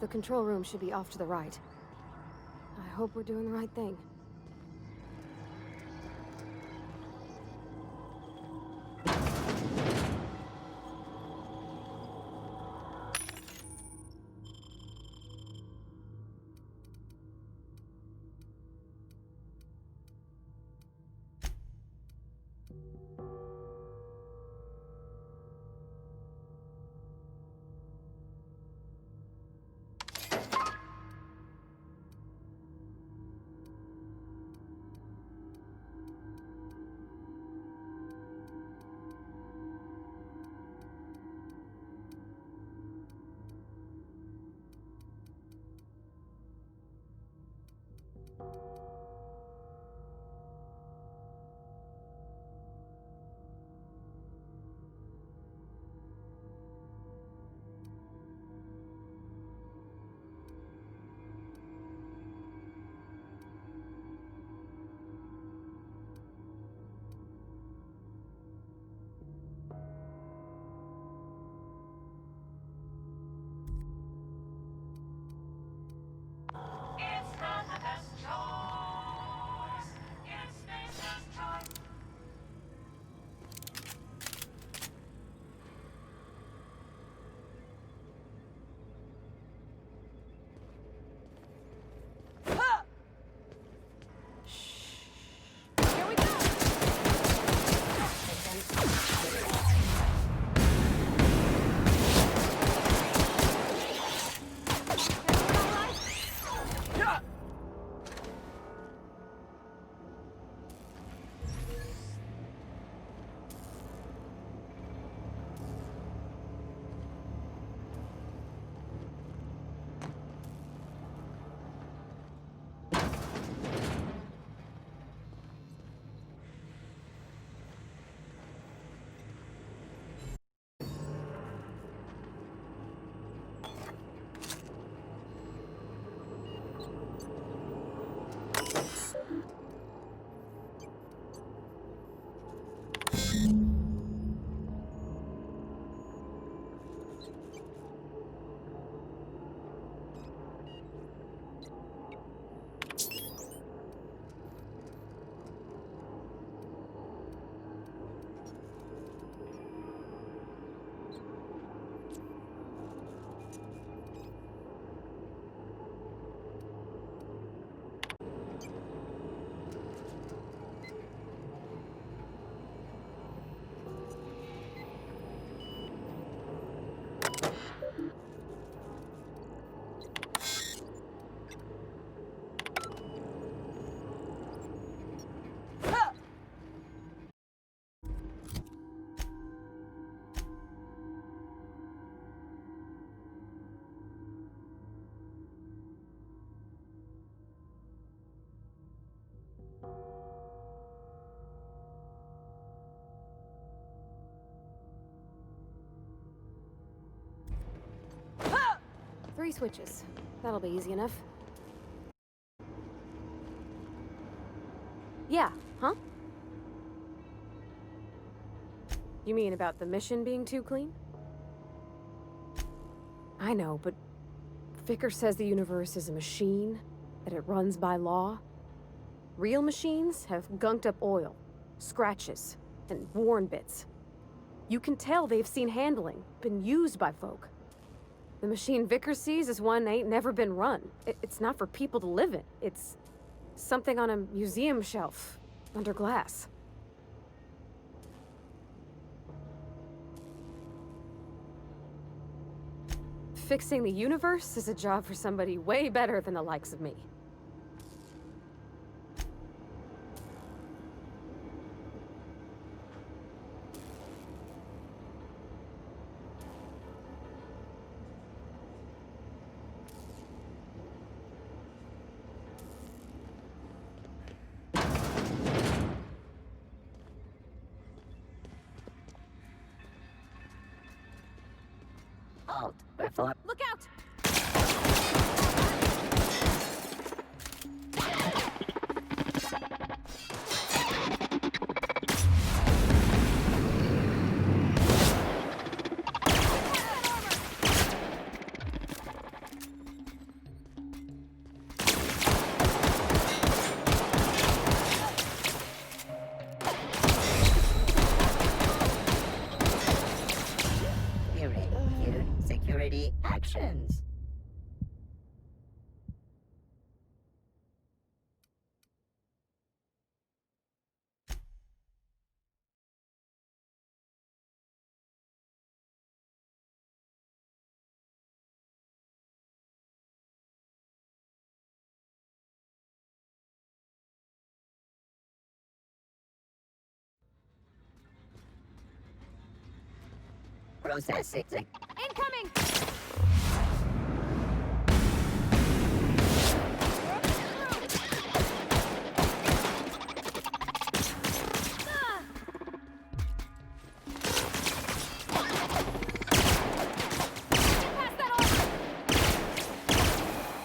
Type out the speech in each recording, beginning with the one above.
The control room should be off to the right. I hope we're doing the right thing. Three switches. That'll be easy enough. Yeah, huh? You mean about the mission being too clean? I know, but Vicker says the universe is a machine, that it runs by law. Real machines have gunked up oil, scratches, and worn bits. You can tell they've seen handling, been used by folk. The machine Vicker sees is one ain't never been run. It's not for people to live in. It's something on a museum shelf, under glass. Fixing the universe is a job for somebody way better than the likes of me. Halt before... Look out! directions. Processing. Incoming!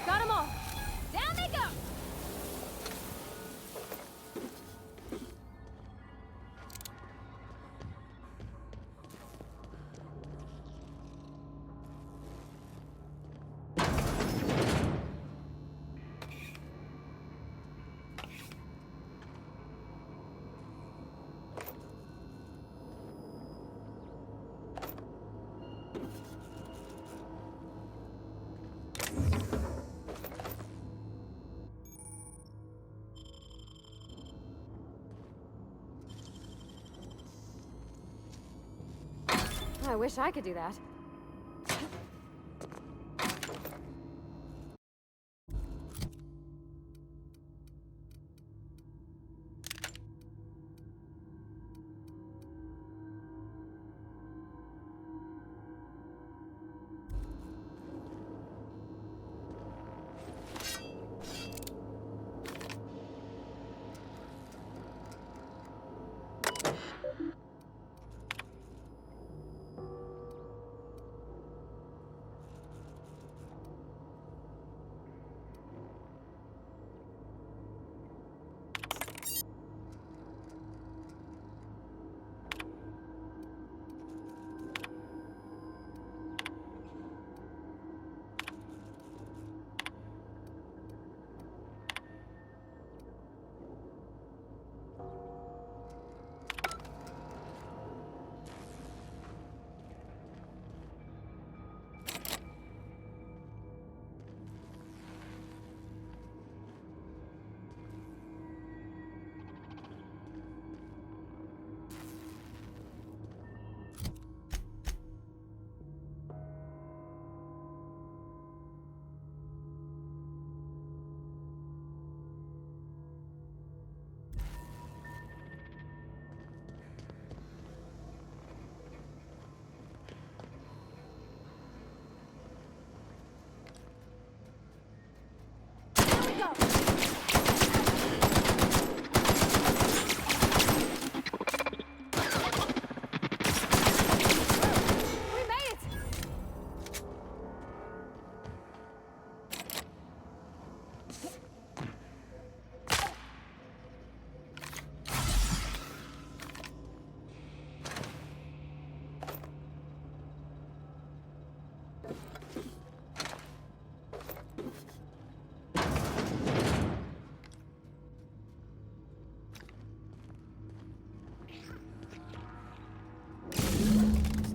Got 'em all! Down they go! I wish I could do that.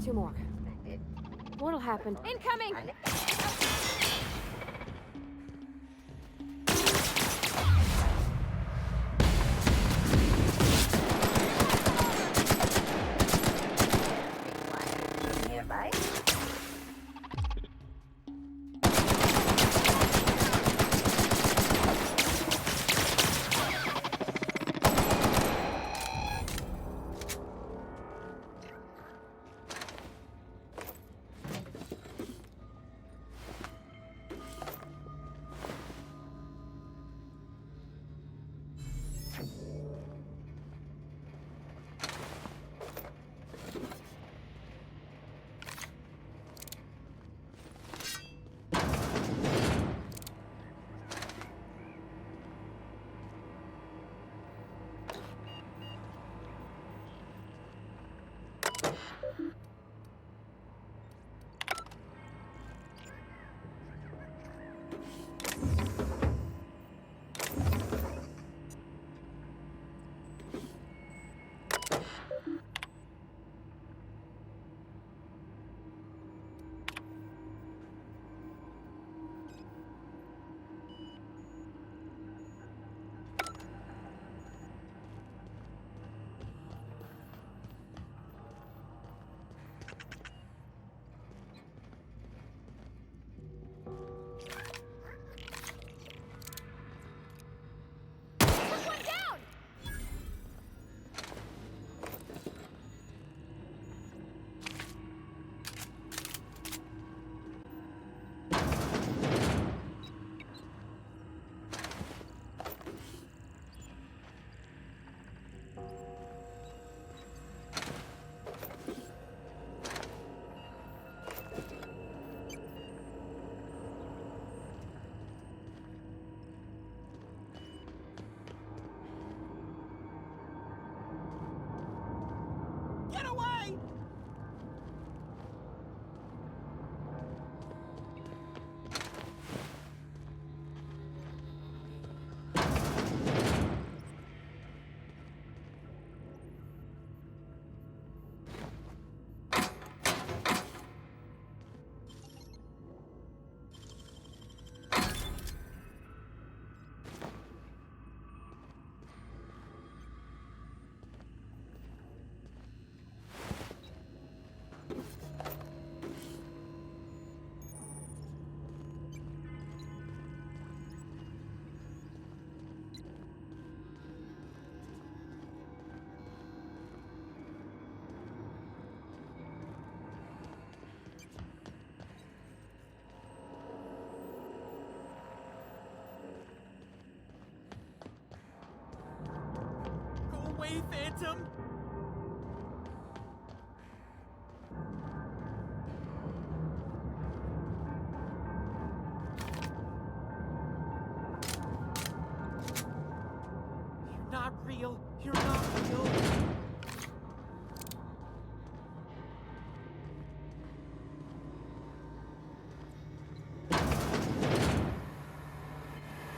Two more. What'll happen? Incoming! Nearby. me, Phantom? You're not real. You're not real.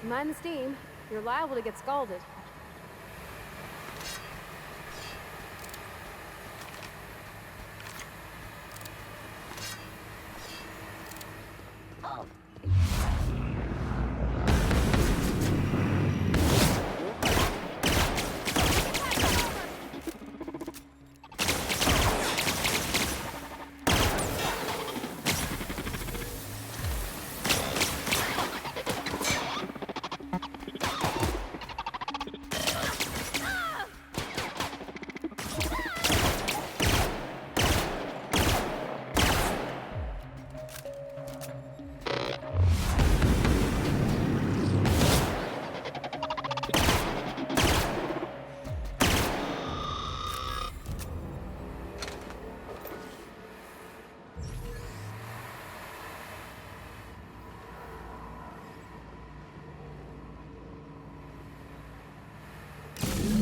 Mind the steam. You're liable to get scalded. Oh.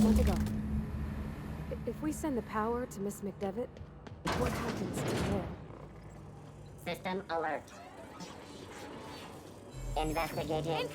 Want to go. If we send the power to Miss McDevitt, what happens to Dale? System alert. Investigating.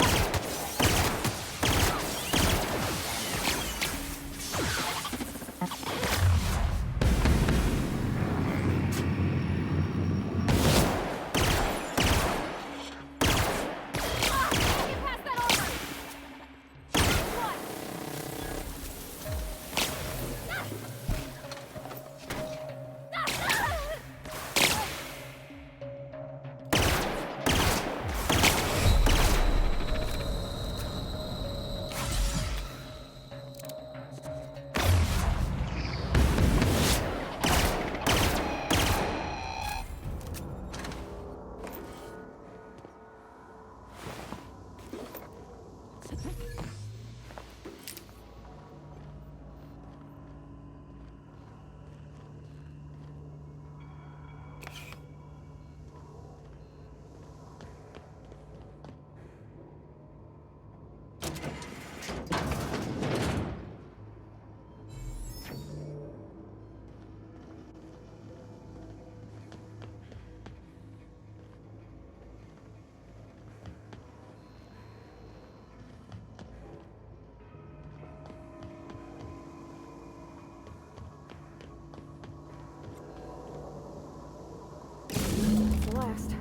The last.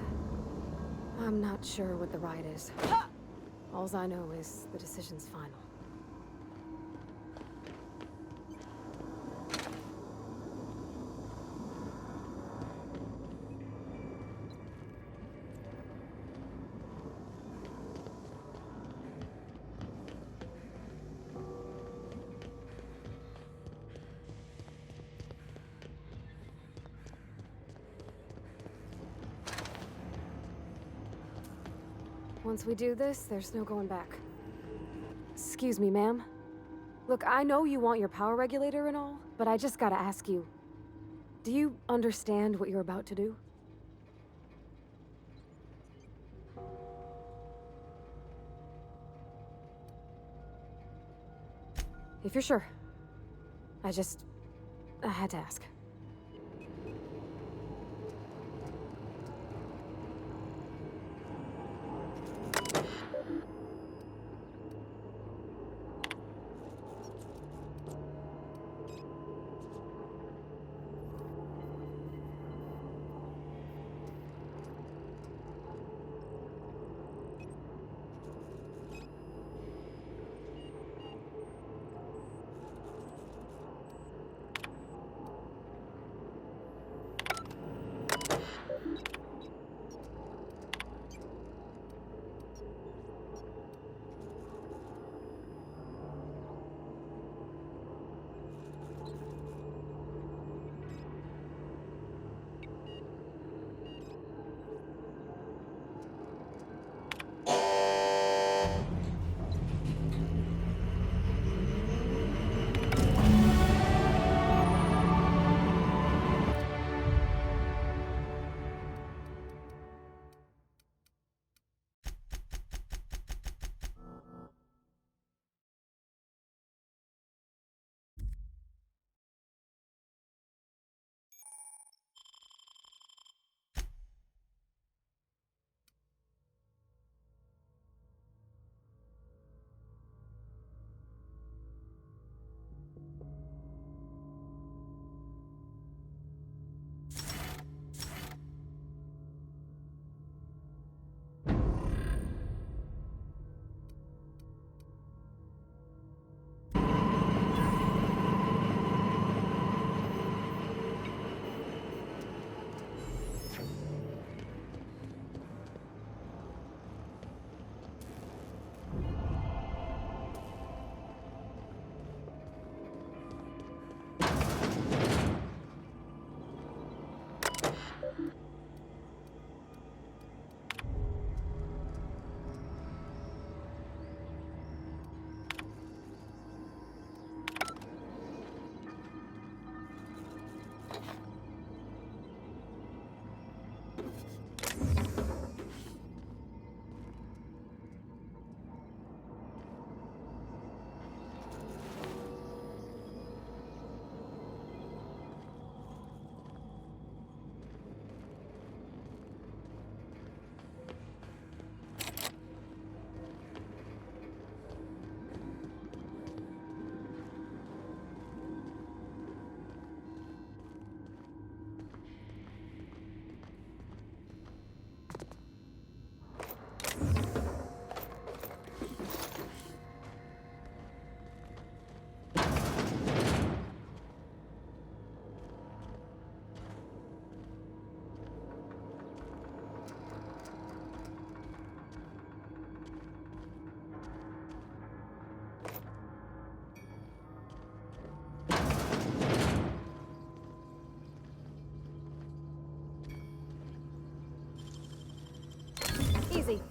I'm not sure what the right is. Alls I know is the decision's final. Once we do this, there's no going back. Excuse me, ma'am. Look, I know you want your power regulator and all, but I just gotta ask you. Do you understand what you're about to do? If you're sure. I had to ask. Easy.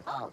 Halt.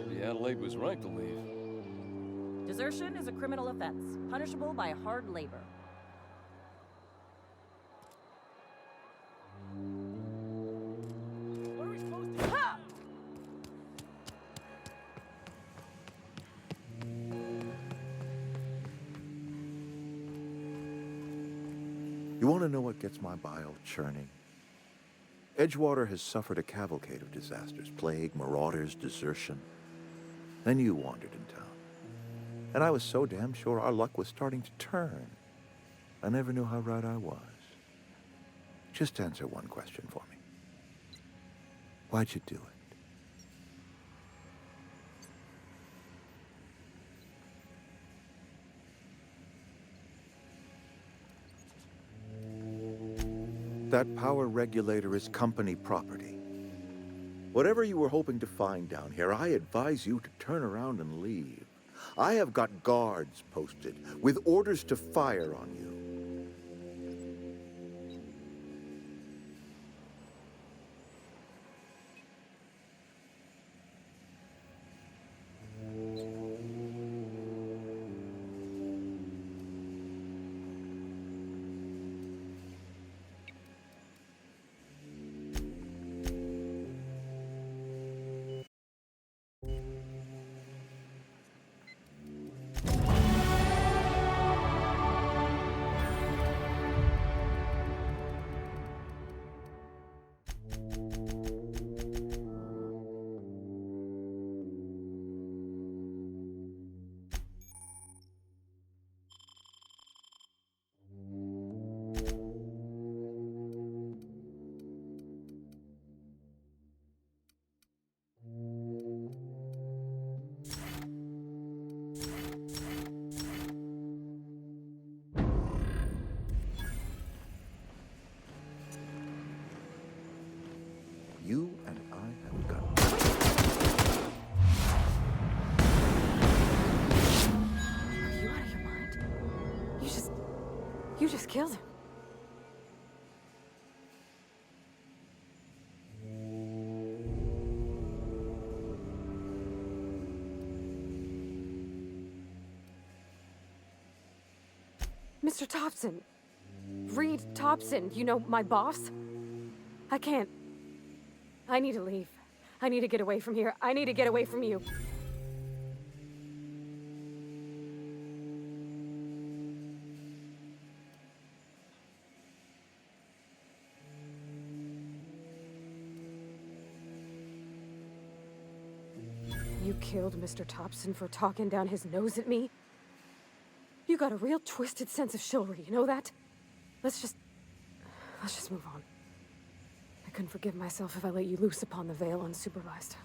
Maybe Adelaide was right to leave. Desertion is a criminal offense, punishable by hard labor. What are we supposed to do? You want to know what gets my bile churning? Edgewater has suffered a cavalcade of disasters: plague, marauders, desertion. Then you wandered in town. And I was so damn sure our luck was starting to turn. I never knew how right I was. Just answer one question for me. Why'd you do it? That power regulator is company property. Whatever you were hoping to find down here, I advise you to turn around and leave. I have got guards posted with orders to fire on you. You and I have got... Are you out of your mind? You just killed him. Mr. Thompson. Reed Thompson, you know, my boss? I can't. I need to leave. I need to get away from here. I need to get away from you. You killed Mr. Thompson for talking down his nose at me? You got a real twisted sense of chivalry, you know that? Let's just move on. I couldn't forgive myself if I let you loose upon the Vale unsupervised.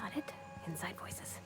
Got it? Inside voices.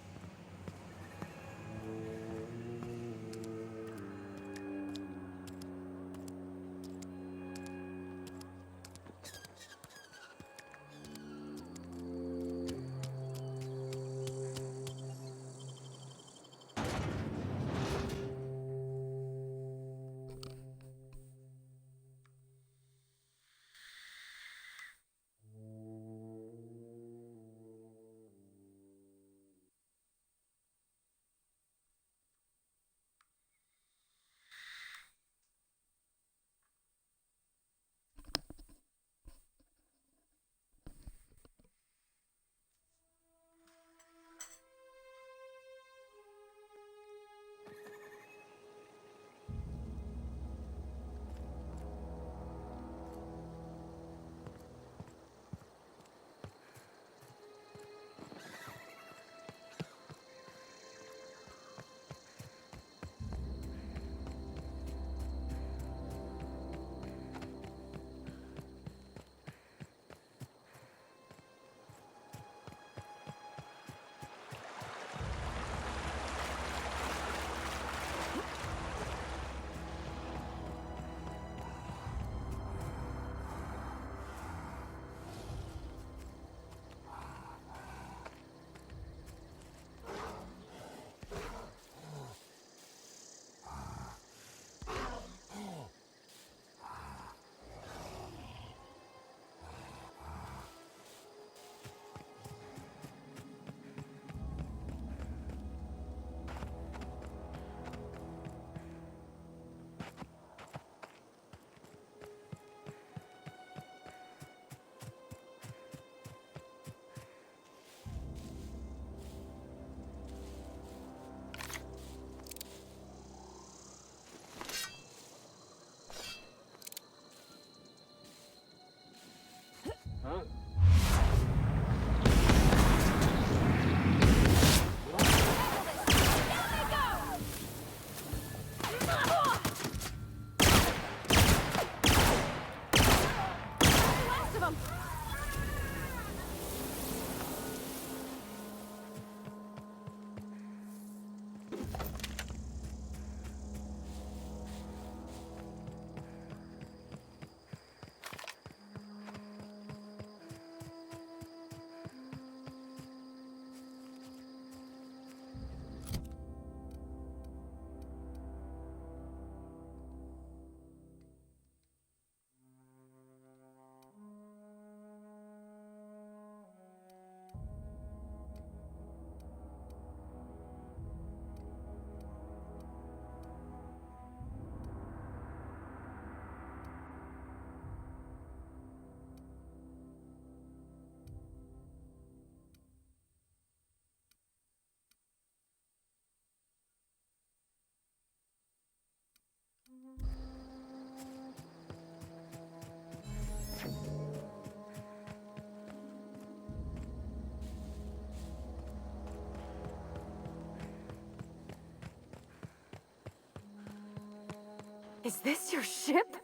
Is this your ship?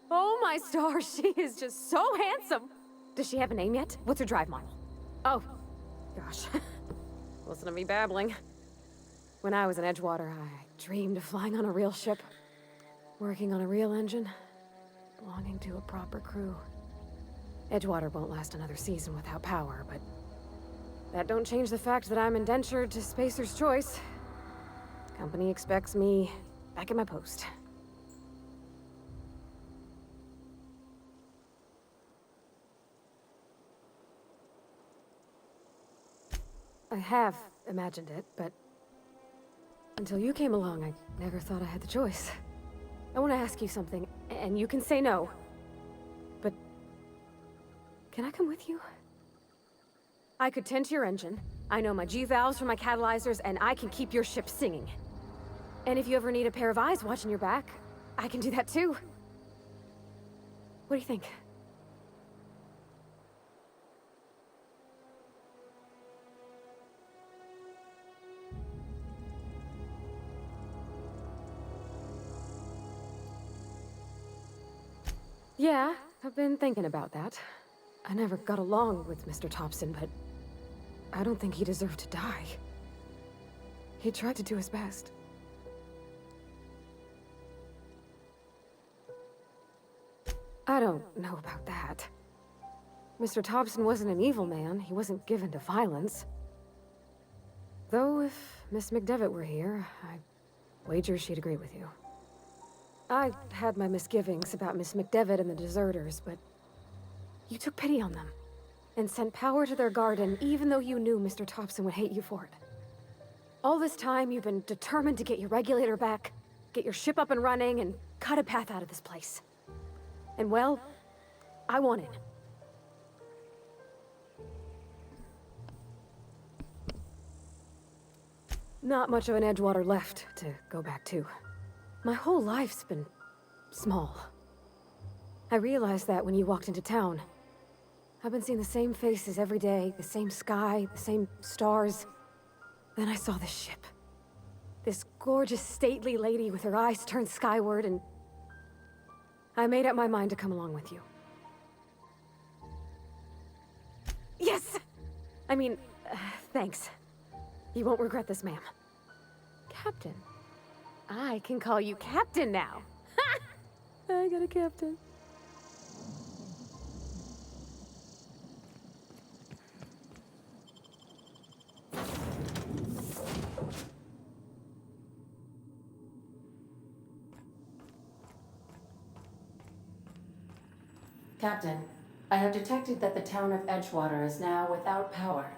Oh my stars, she is just so handsome. Does she have a name yet? What's her drive model? Oh, gosh. Listen to me babbling. When I was in Edgewater, I dreamed of flying on a real ship. Working on a real engine, belonging to a proper crew. Edgewater won't last another season without power, but that don't change the fact that I'm indentured to Spacer's Choice. Company expects me back at my post. I have imagined it, but until you came along, I never thought I had the choice. I want to ask you something, and you can say no. But can I come with you? I could tend to your engine. I know my G-valves for my catalyzers, and I can keep your ship singing. And if you ever need a pair of eyes watching your back, I can do that too. What do you think? Yeah, I've been thinking about that. I never got along with Mr. Thompson, but I don't think he deserved to die. He tried to do his best. I don't know about that. Mr. Thompson wasn't an evil man. He wasn't given to violence. Though if Miss McDevitt were here, I wager she'd agree with you. I had my misgivings about Miss McDevitt and the deserters, but you took pity on them and sent power to their garden even though you knew Mr. Thompson would hate you for it. All this time, you've been determined to get your regulator back, get your ship up and running, and cut a path out of this place. And well, I want in. Not much of an Edgewater left to go back to. My whole life's been small. I realized that when you walked into town. I've been seeing the same faces every day, the same sky, the same stars. Then I saw this ship. This gorgeous, stately lady with her eyes turned skyward, and I made up my mind to come along with you. Yes! I mean, thanks. You won't regret this, ma'am. Captain. I can call you Captain now. Ha! I got a captain. Captain, I have detected that the town of Edgewater is now without power.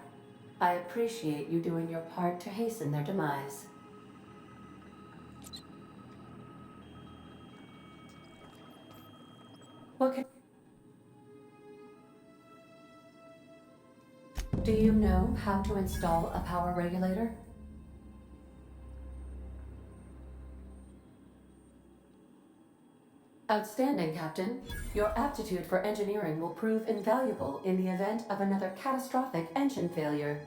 I appreciate you doing your part to hasten their demise. What can... Do you know how to install a power regulator? Outstanding, Captain. Your aptitude for engineering will prove invaluable in the event of another catastrophic engine failure.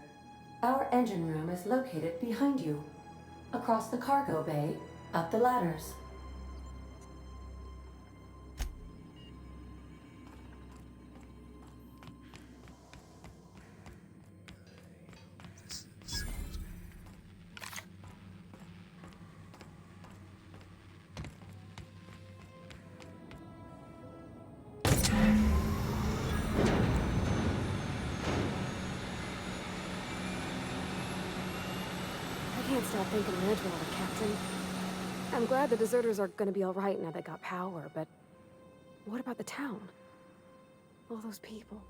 Our engine room is located behind you. Across the cargo bay, up the ladders. I can't stop thinking of Edgewater, Captain. I'm glad the deserters are gonna be all right now they got power, but what about the town? All those people.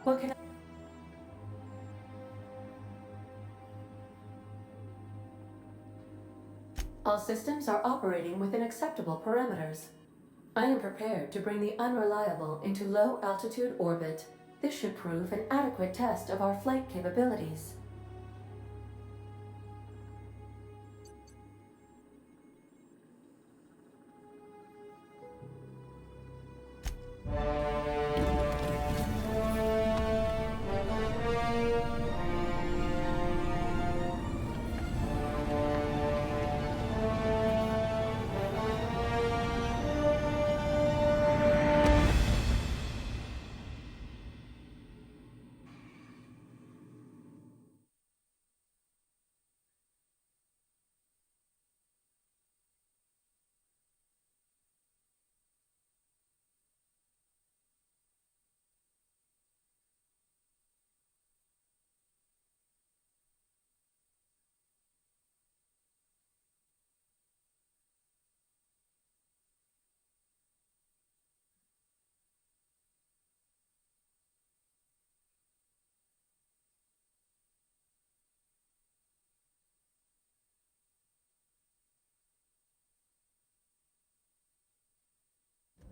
What can All systems are operating within acceptable parameters. I am prepared to bring the unreliable into low-altitude orbit. This should prove an adequate test of our flight capabilities.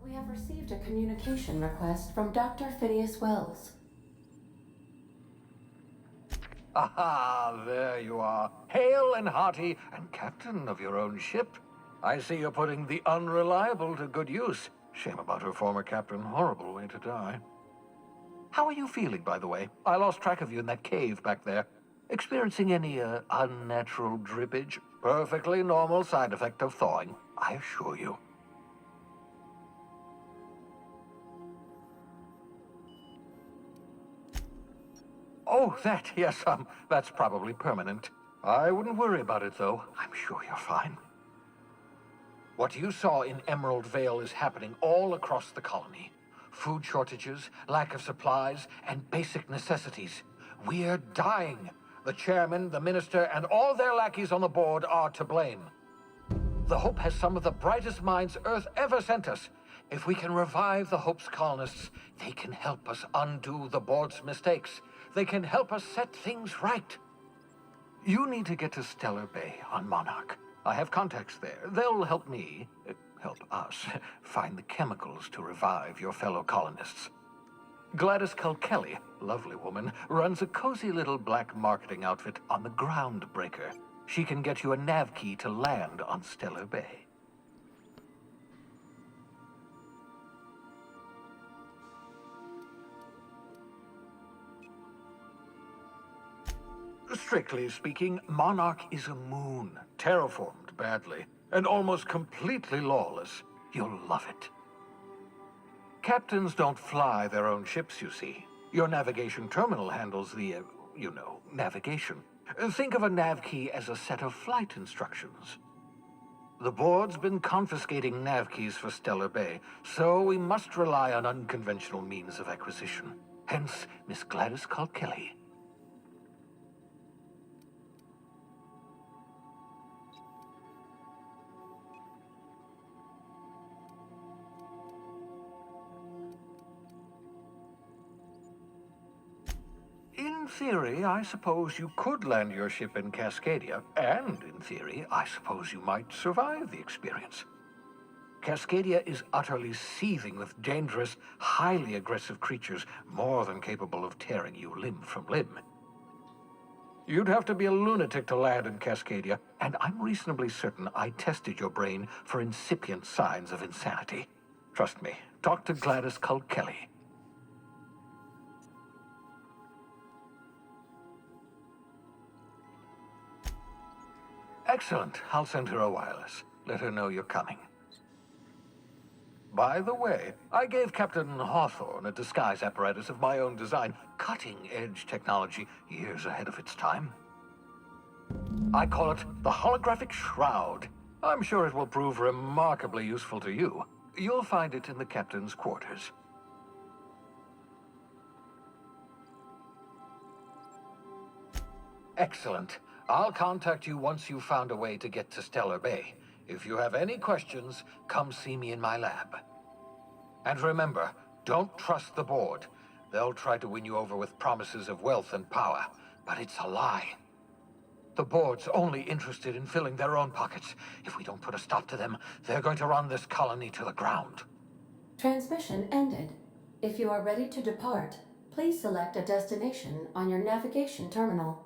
We have received a communication request from Dr. Phineas Wells. Aha, there you are. Hale and hearty, and captain of your own ship. I see you're putting the unreliable to good use. Shame about her former captain. Horrible way to die. How are you feeling, by the way? I lost track of you in that cave back there. Experiencing any, unnatural drippage? Perfectly normal side effect of thawing, I assure you. Oh, yes, that's probably permanent. I wouldn't worry about it, though. I'm sure you're fine. What you saw in Emerald Vale is happening all across the colony. Food shortages, lack of supplies, and basic necessities. We're dying. The chairman, the minister, and all their lackeys on the board are to blame. The Hope has some of the brightest minds Earth ever sent us. If we can revive the Hope's colonists, they can help us undo the board's mistakes. They can help us set things right. You need to get to Stellar Bay on Monarch. I have contacts there. They'll help me, help us, find the chemicals to revive your fellow colonists. Gladys Kelly, lovely woman, runs a cozy little black marketing outfit on the Groundbreaker. She can get you a nav key to land on Stellar Bay. Strictly speaking, Monarch is a moon, terraformed badly, and almost completely lawless. You'll love it. Captains don't fly their own ships, you see. Your navigation terminal handles the, navigation. Think of a nav key as a set of flight instructions. The board's been confiscating nav keys for Stellar Bay, so we must rely on unconventional means of acquisition. Hence, Miss Gladys Kelly. In theory, I suppose you could land your ship in Cascadia, and in theory, I suppose you might survive the experience. Cascadia is utterly seething with dangerous, highly aggressive creatures, more than capable of tearing you limb from limb. You'd have to be a lunatic to land in Cascadia, and I'm reasonably certain I tested your brain for incipient signs of insanity. Trust me, talk to Gladys Kelly. Excellent. I'll send her a wireless. Let her know you're coming. By the way, I gave Captain Hawthorne a disguise apparatus of my own design, cutting-edge technology years ahead of its time. I call it the Holographic Shroud. I'm sure it will prove remarkably useful to you. You'll find it in the captain's quarters. Excellent. I'll contact you once you've found a way to get to Stellar Bay. If you have any questions, come see me in my lab. And remember, don't trust the board. They'll try to win you over with promises of wealth and power, but it's a lie. The board's only interested in filling their own pockets. If we don't put a stop to them, they're going to run this colony to the ground. Transmission ended. If you are ready to depart, please select a destination on your navigation terminal.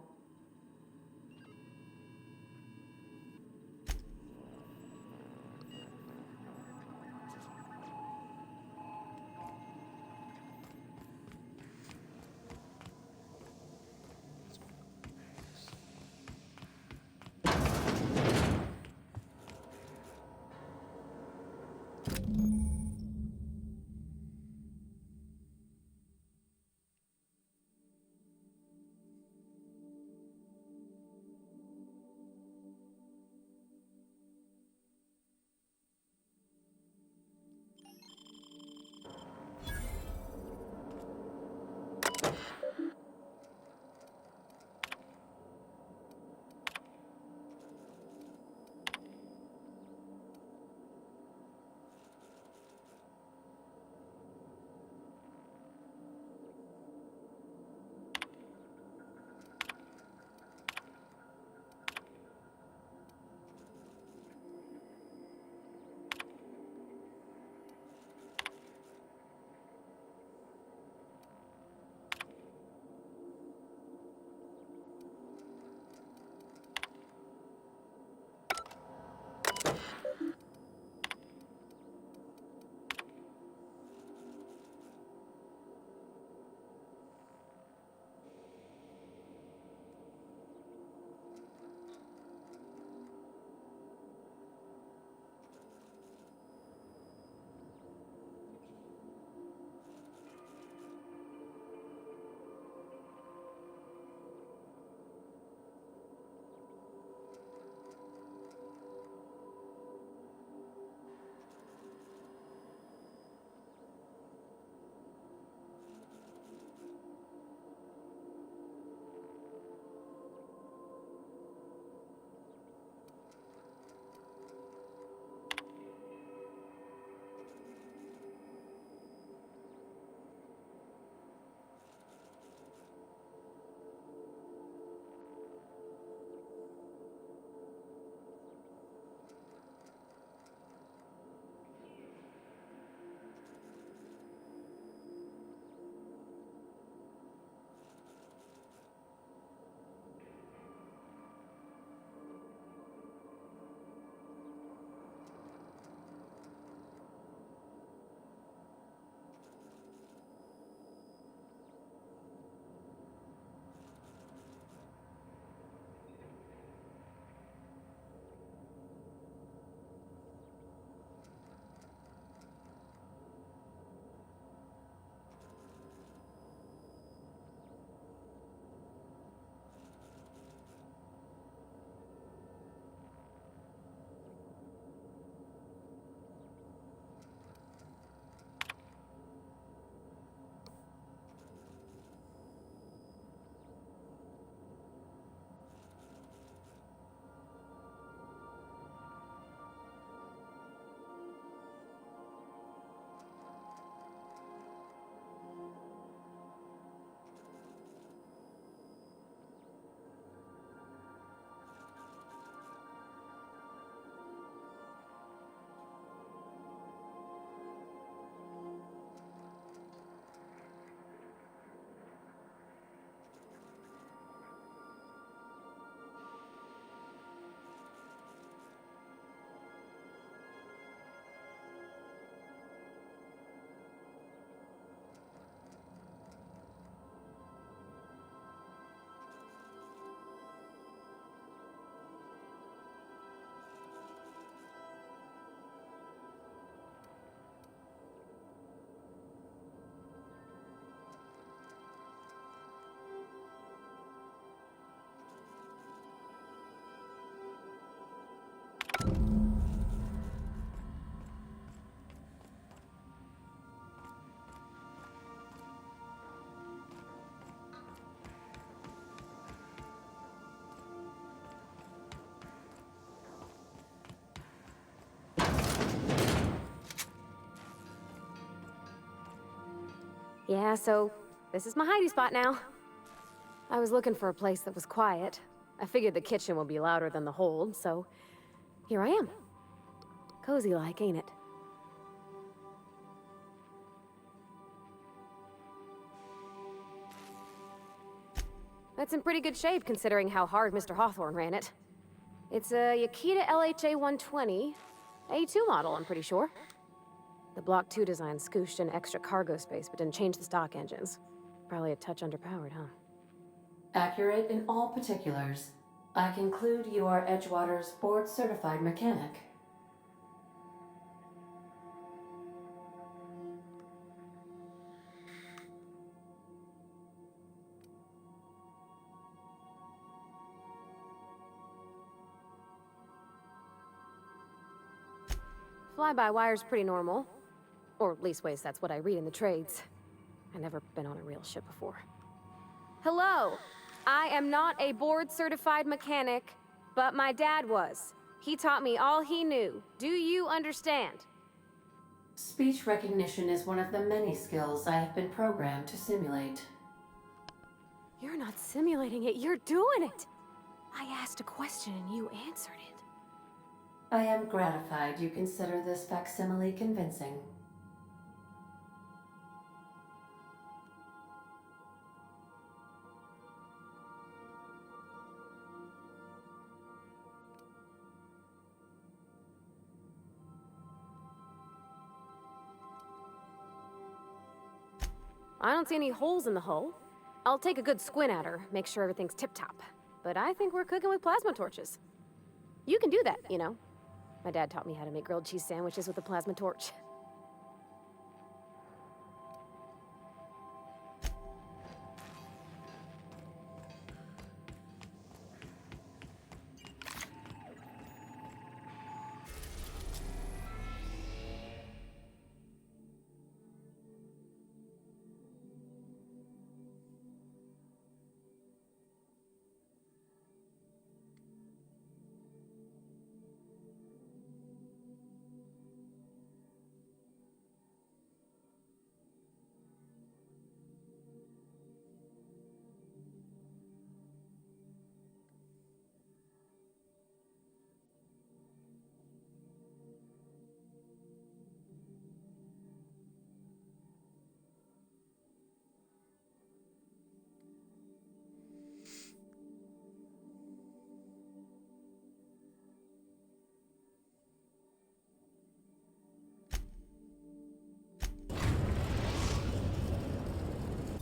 Yeah, so This is my hidey spot now. I was looking for a place that was quiet. I figured the kitchen would be louder than the hold, so here I am. Cozy like, ain't it? That's in pretty good shape considering how hard Mr. Hawthorne ran it. It's a Yakita LHA 120, A2 model, I'm pretty sure. The Block 2 design scooshed in extra cargo space, but didn't change the stock engines. Probably a touch underpowered, huh? Accurate in all particulars. I conclude you are Edgewater's board-certified mechanic. Fly-by-wire's pretty normal. Or leastways, that's what I read in the trades. I've never been on a real ship before. Hello! I am not a board-certified mechanic, but my dad was. He taught me all he knew. Do you understand? Speech recognition is one of the many skills I have been programmed to simulate. You're not simulating it, you're doing it! I asked a question and you answered it. I am gratified you consider this facsimile convincing. I don't see any holes in the hull. I'll take a good squint at her, make sure everything's tip-top. But I think we're cooking with plasma torches. You can do that, you know. My dad taught me how to make grilled cheese sandwiches with a plasma torch.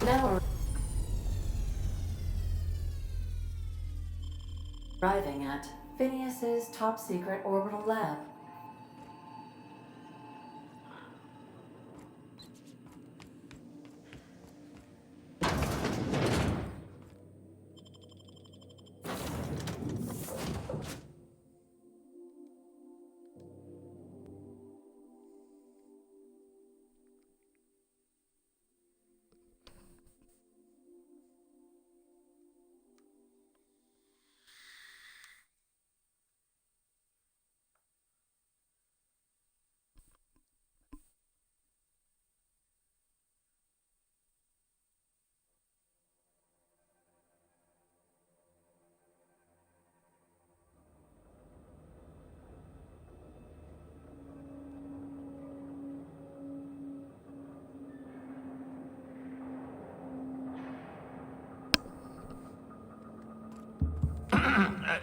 Now arriving at Phineas's top-secret orbital lab.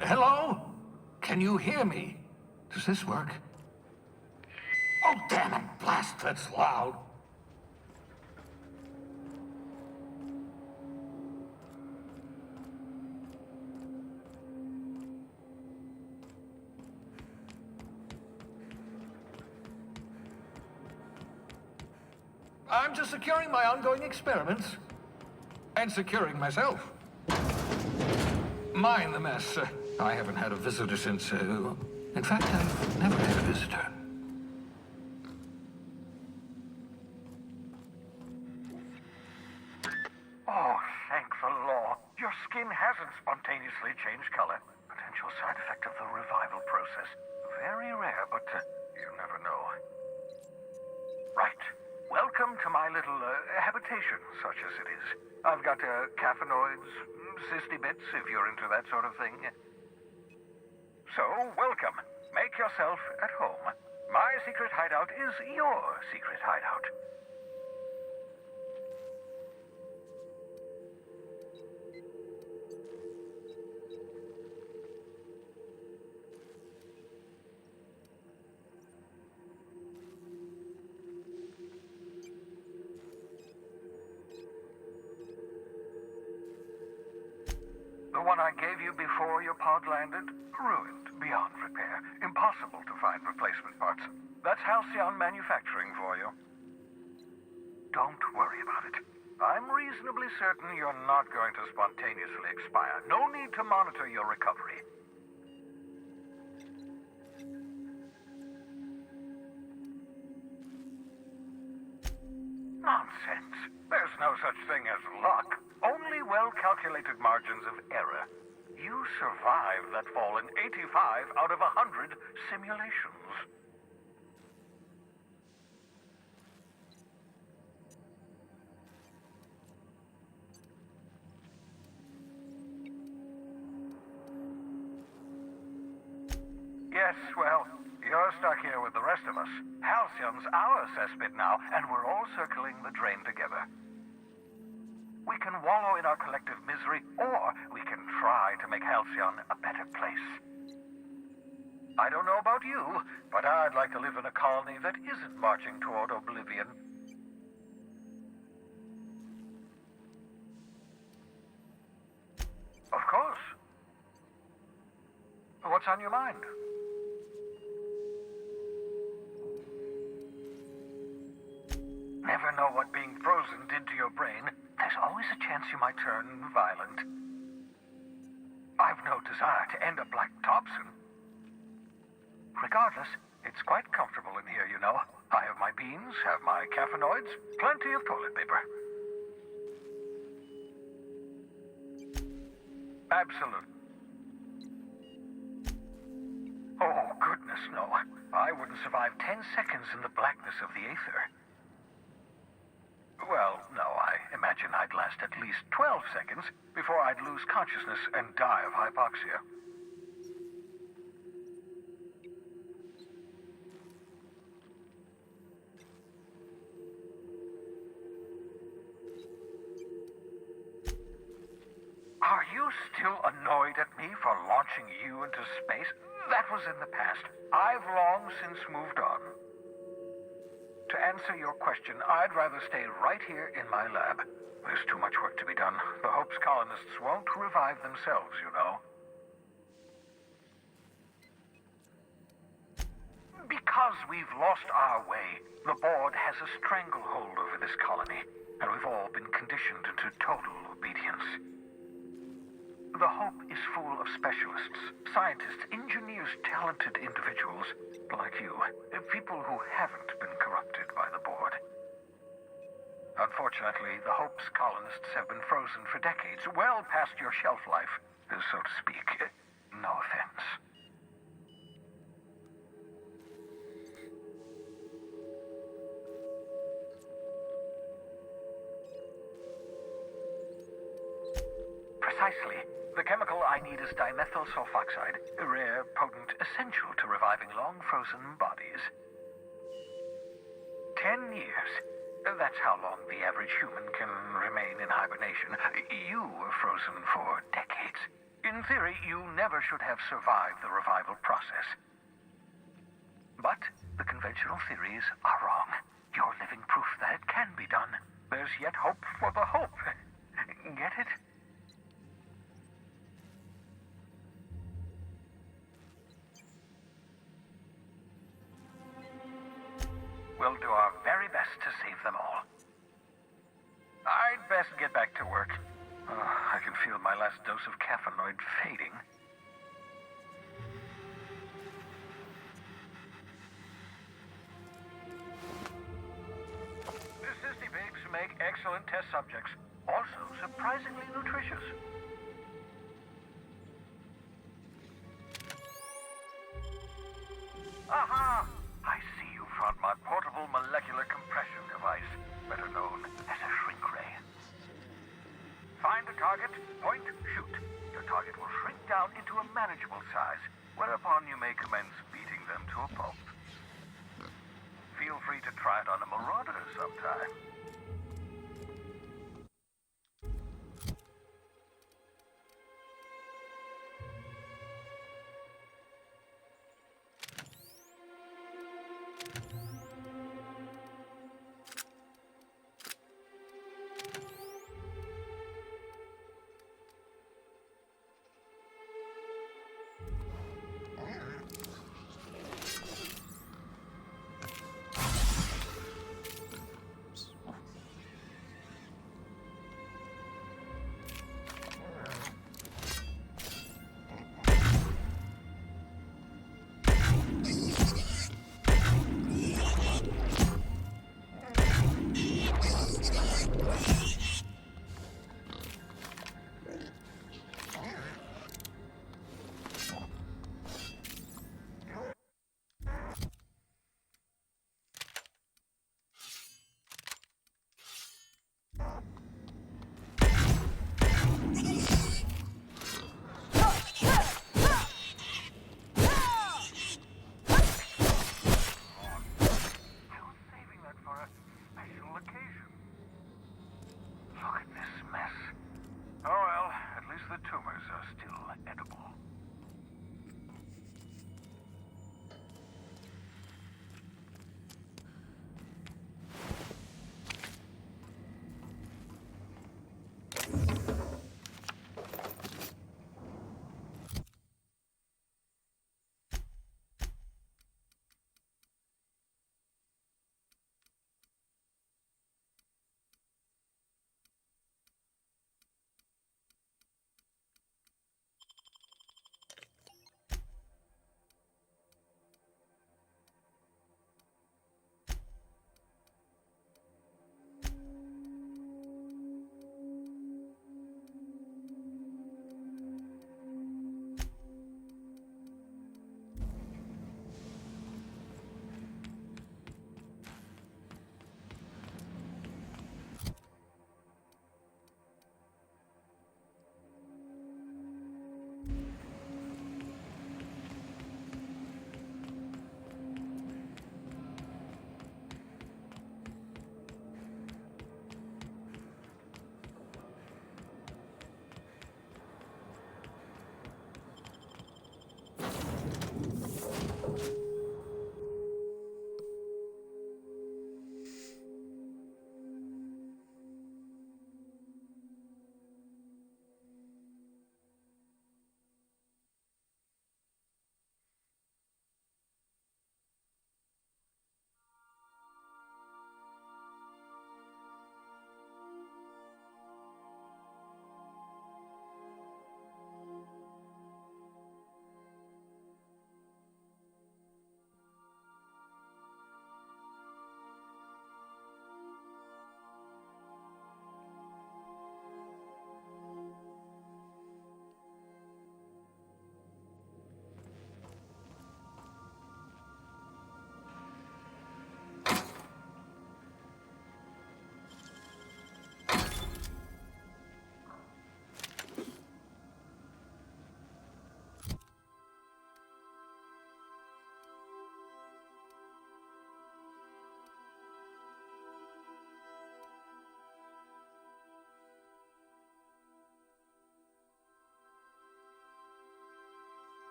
Hello? Can you hear me? Does this work? Oh, damn it! Blast, that's loud. I'm just securing my ongoing experiments. And securing myself. Mind the mess. I haven't had a visitor since, in fact, I've never had a visitor. Oh, thank the law. Your skin hasn't spontaneously changed color. Potential side effect of the revival process. Very rare, but you never know. Right. Welcome welcome to my little habitation, such as it is. I've got caffeinoids, cysty bits, if you're into that sort of thing. So, welcome. Make yourself at home. My secret hideout is your secret hideout. The one I gave you before your pod landed? Ruined beyond repair. Impossible to find replacement parts. That's Halcyon Manufacturing for you. Don't worry about it. I'm reasonably certain you're not going to spontaneously expire. No need to monitor your recovery. Nonsense. There's no such thing as luck. Only well-calculated margins of error. You survived that fall in 85 out of 100 simulations. Yes, well, you're stuck here with the rest of us. Halcyon's our cesspit now, and we're all circling the drain together. We can wallow in our collective misery, or we can try to make Halcyon a better place. I don't know about you, but I'd like to live in a colony that isn't marching toward oblivion. Of course. What's on your mind? Never know what being frozen did to your brain. There's always a chance you might turn violent. I've no desire to end up like Thompson. Regardless, it's quite comfortable in here, you know. I have my beans, have my caffeinoids, plenty of toilet paper. Absolute. Oh, goodness, no. I wouldn't survive 10 seconds in the blackness of the aether. Well, no, I imagine I'd last at least 12 seconds before I'd lose consciousness and die of hypoxia. Are you still annoyed at me for launching you into space? That was in the past. I've long since moved on. To answer your question, I'd rather stay right here in my lab. There's too much work to be done. The Hope's colonists won't revive themselves, you know. Because we've lost our way, the board has a stranglehold over this colony, and we've all been conditioned into total obedience. The Hope is full of specialists, scientists, engineers, talented individuals like you, people who haven't been corrupted by the board. Unfortunately, the Hope's colonists have been frozen for decades, well past your shelf life, so to speak. No offense. Precisely. The chemical I need is dimethyl sulfoxide, rare, potent, essential to reviving long-frozen bodies. 10 years. That's how long the average human can remain in hibernation. You were frozen for decades. In theory, you never should have survived the revival process. But the conventional theories are wrong. You're living proof that it can be done. There's yet hope for the Hope. Get it? We'll do our very best to save them all. I'd best get back to work. I can feel my last dose of caffeinoid fading. The cysty pigs make excellent test subjects. Also surprisingly nutritious. Aha! I see you found my portable molecular compression device. target, point, shoot. Your target will shrink down into a manageable size, whereupon you may commence beating them to a pulp. Feel free to try it on a marauder sometime. The tumors are still edible.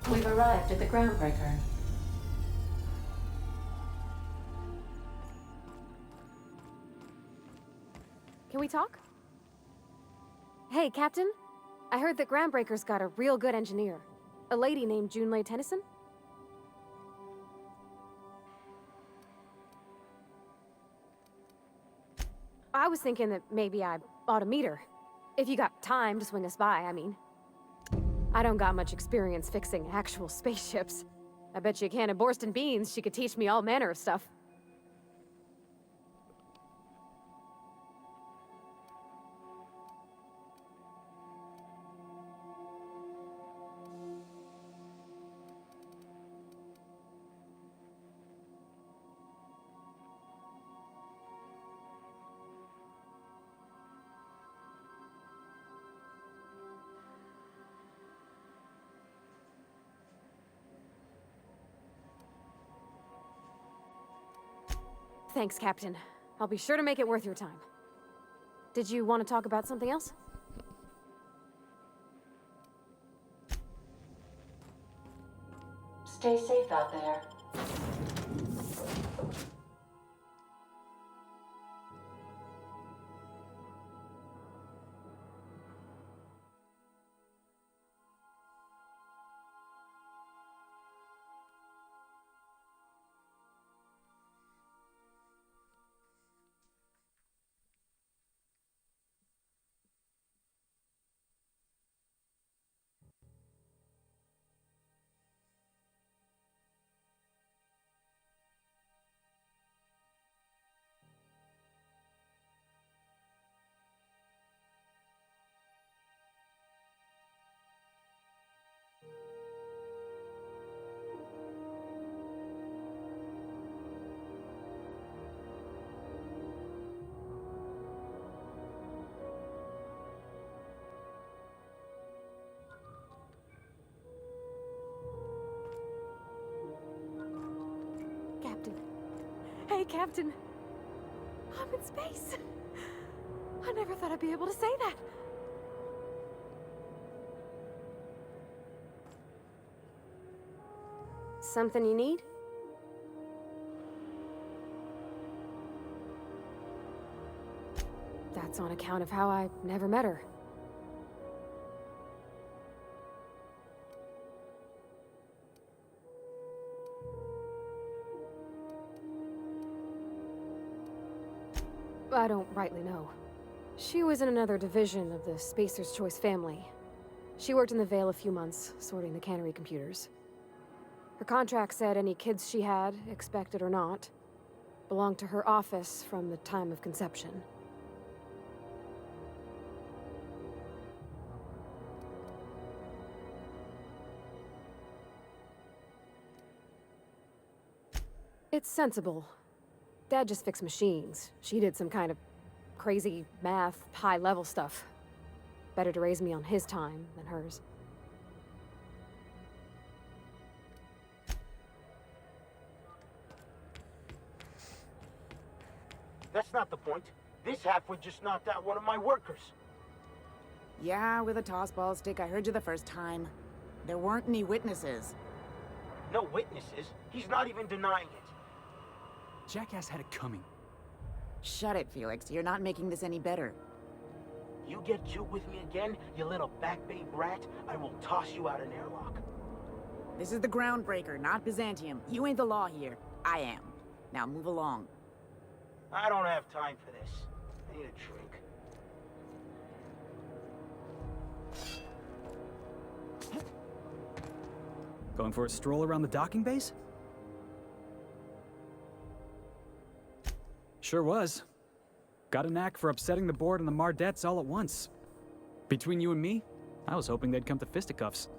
We've arrived at the groundbreaker. Can we talk? Hey, Captain. I heard that Groundbreaker's got a real good engineer. A lady named Junlei Tennyson? I was thinking that maybe I ought to meet her. If you got time to swing us by, I mean. I don't got much experience fixing actual spaceships. I bet you a can of Borston beans she could teach me all manner of stuff. Thanks, Captain. I'll be sure to make it worth your time. Did you want to talk about something else? Stay safe out there. Captain. Hey, Captain. I'm in space. I never thought I'd be able to say that. Something you need? That's on account of how I never met her. I don't rightly know. She was in another division of the Spacer's Choice family. She worked in the Vale a few months, sorting the cannery computers. Her contract said any kids she had, expected or not, belonged to her office from the time of conception. It's sensible. Dad just fixed machines. She did some kind of crazy math, high-level stuff. Better to raise me on his time than hers. That's not the point. This halfwit just knocked out one of my workers. Yeah, with a toss-ball stick. I heard you the first time. There weren't any witnesses. No witnesses. He's not even denying it. Jackass had it coming. Shut it, Felix. You're not making this any better. You get cute with me again, you little back bay brat, I will toss you out an airlock. This is the Groundbreaker, not Byzantium. You ain't the law here. I am. Now move along. I don't have time for this. I need a drink. Going for a stroll around the docking base? Sure was. Got a knack for upsetting the board and the Mardettes all at once. Between you and me, I was hoping they'd come to fisticuffs.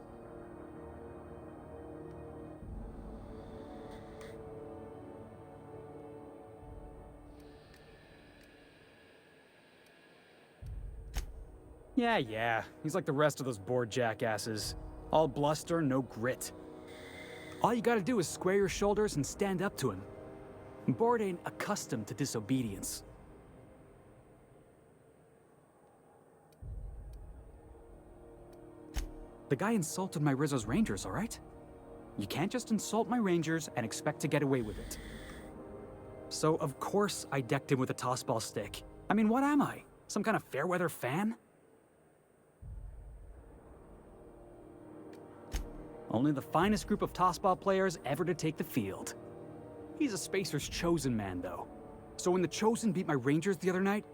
Yeah, he's like the rest of those bored jackasses. All bluster, no grit. All you gotta do is square your shoulders and stand up to him. Board ain't accustomed to disobedience. The guy insulted my Rizzo's Rangers, all right? You can't just insult my Rangers and expect to get away with it. So, of course, I decked him with a tossball stick. I mean, what am I? Some kind of fair-weather fan? Only the finest group of tossball players ever to take the field. He's a Spacer's chosen man, though. So when the Chosen beat my Rangers the other night,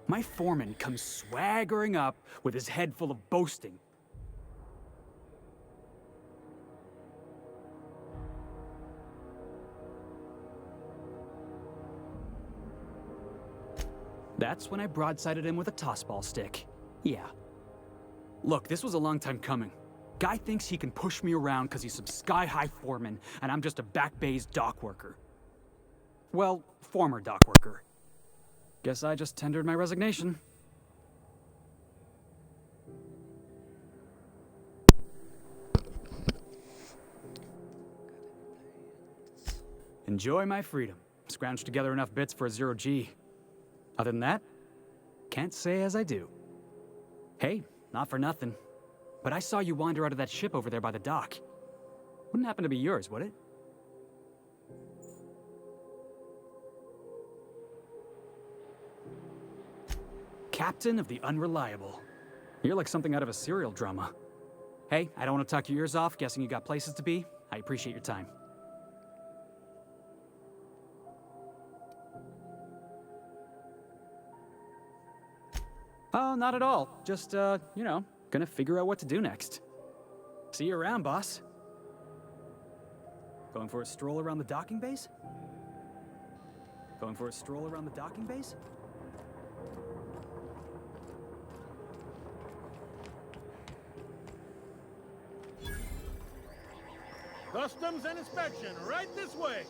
my foreman comes swaggering up with his head full of boasting. That's when I broadsided him with a tossball stick. Yeah. Look, this was a long time coming. Guy thinks he can push me around because he's some sky-high foreman, and I'm just a back bay's dock worker. Well, former dock worker. Guess I just tendered my resignation. Enjoy my freedom. Scrounged together enough bits for a 0G. Other than that, can't say as I do. Hey, not for nothing, but I saw you wander out of that ship over there by the dock. Wouldn't happen to be yours, would it? Captain of the Unreliable. You're like something out of a serial drama. Hey, I don't want to talk your ears off, guessing you got places to be. I appreciate your time. Oh, not at all. Just, you know, gonna figure out what to do next. See you around, boss. Going for a stroll around the docking bays? Going for a stroll around the docking bays? Customs and inspection, right this way.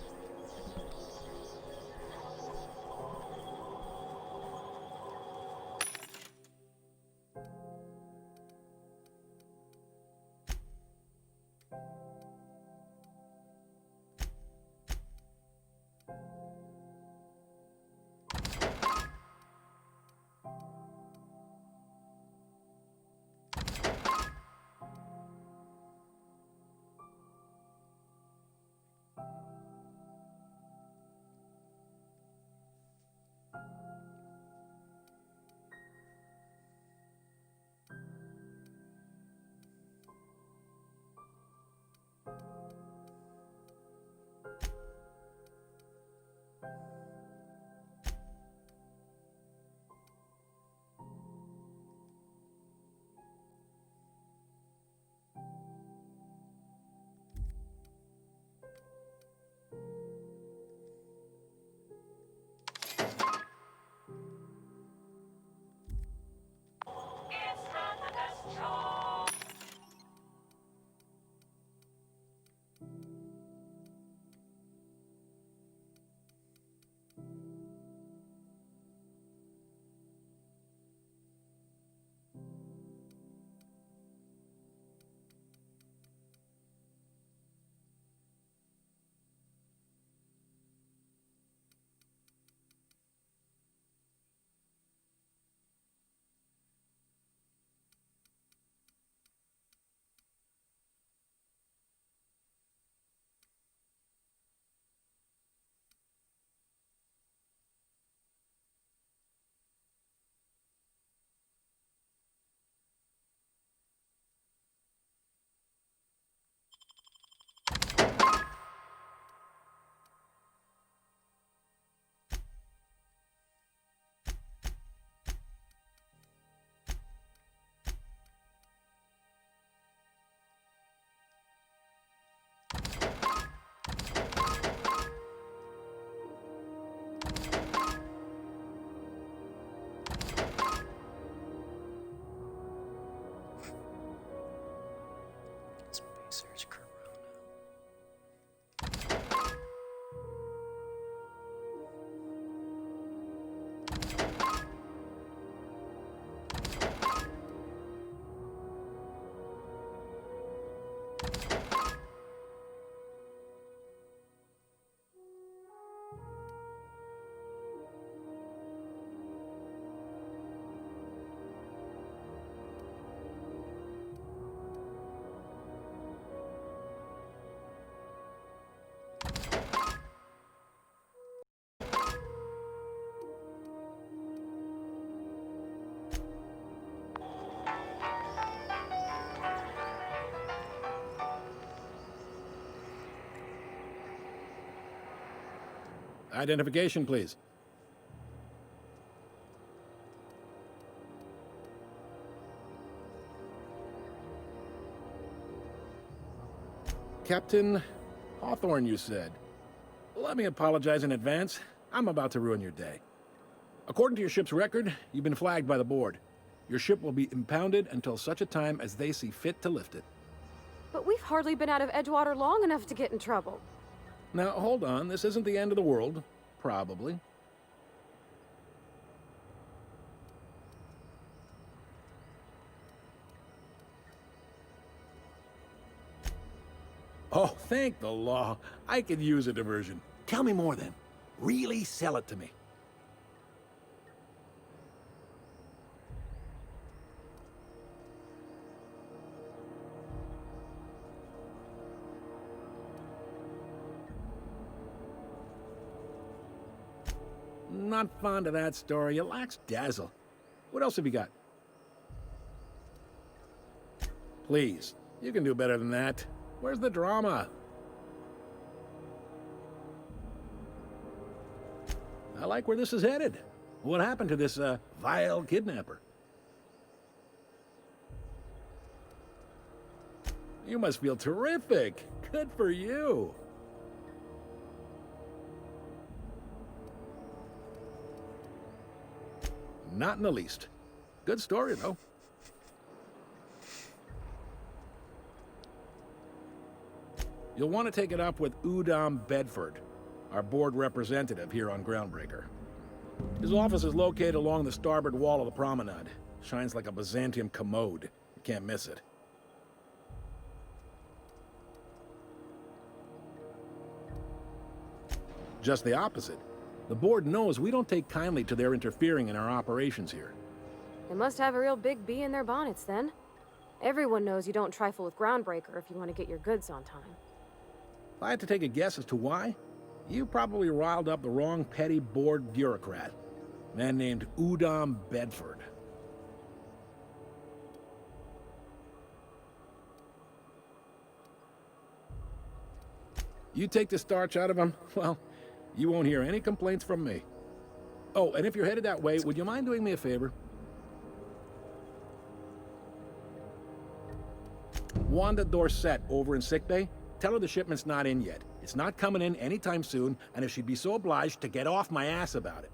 Search Corona. Identification, please. Captain Hawthorne, you said. Let me apologize in advance. I'm about to ruin your day. According to your ship's record, you've been flagged by the board. Your ship will be impounded until such a time as they see fit to lift it. But we've hardly been out of Edgewater long enough to get in trouble. Now, hold on. This isn't the end of the world. Probably. Oh, thank the law. I could use a diversion. Tell me more then. Really sell it to me. Not fond of that story. It lacks dazzle. What else have you got? Please, you can do better than that. Where's the drama? I like where this is headed. What happened to this, vile kidnapper? You must feel terrific. Good for you. Not in the least. Good story, though. You'll want to take it up with Udom Bedford, our board representative here on Groundbreaker. His office is located along the starboard wall of the promenade. Shines like a Byzantium commode. You can't miss it. Just the opposite. The board knows we don't take kindly to their interfering in our operations here. They must have a real big bee in their bonnets, then. Everyone knows you don't trifle with Groundbreaker if you want to get your goods on time. If I had to take a guess as to why, you probably riled up the wrong petty board bureaucrat. A man named Udom Bedford. You take the starch out of him, well, you won't hear any complaints from me. Oh, and if you're headed that way, would you mind doing me a favor? Wanda Dorset over in sickbay, tell her the shipment's not in yet. It's not coming in anytime soon, and if she'd be so obliged to get off my ass about it.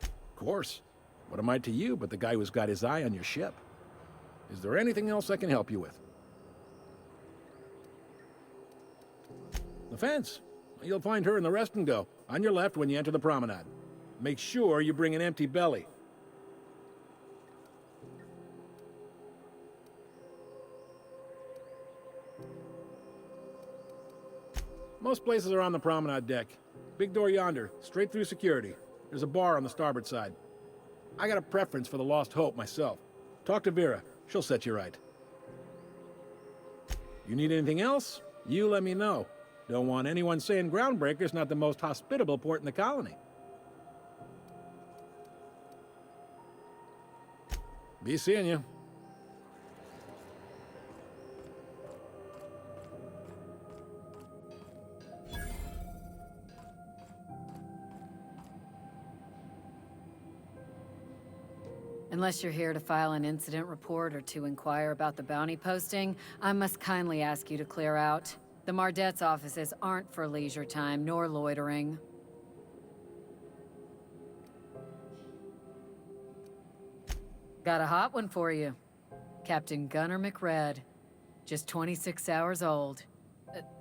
Of course. What am I to you but the guy who's got his eye on your ship? Is there anything else I can help you with? The fence. You'll find her in the rest and go, on your left when you enter the promenade. Make sure you bring an empty belly. Most places are on the promenade deck. Big door yonder, straight through security. There's a bar on the starboard side. I got a preference for the Lost Hope myself. Talk to Vera. She'll set you right. You need anything else? You let me know. Don't want anyone saying Groundbreaker's not the most hospitable port in the colony. Be seeing you. Unless you're here to file an incident report or to inquire about the bounty posting, I must kindly ask you to clear out. The Mardet's offices aren't for leisure time nor loitering. Got a hot one for you. Captain Gunnar McRed. Just 26 hours old.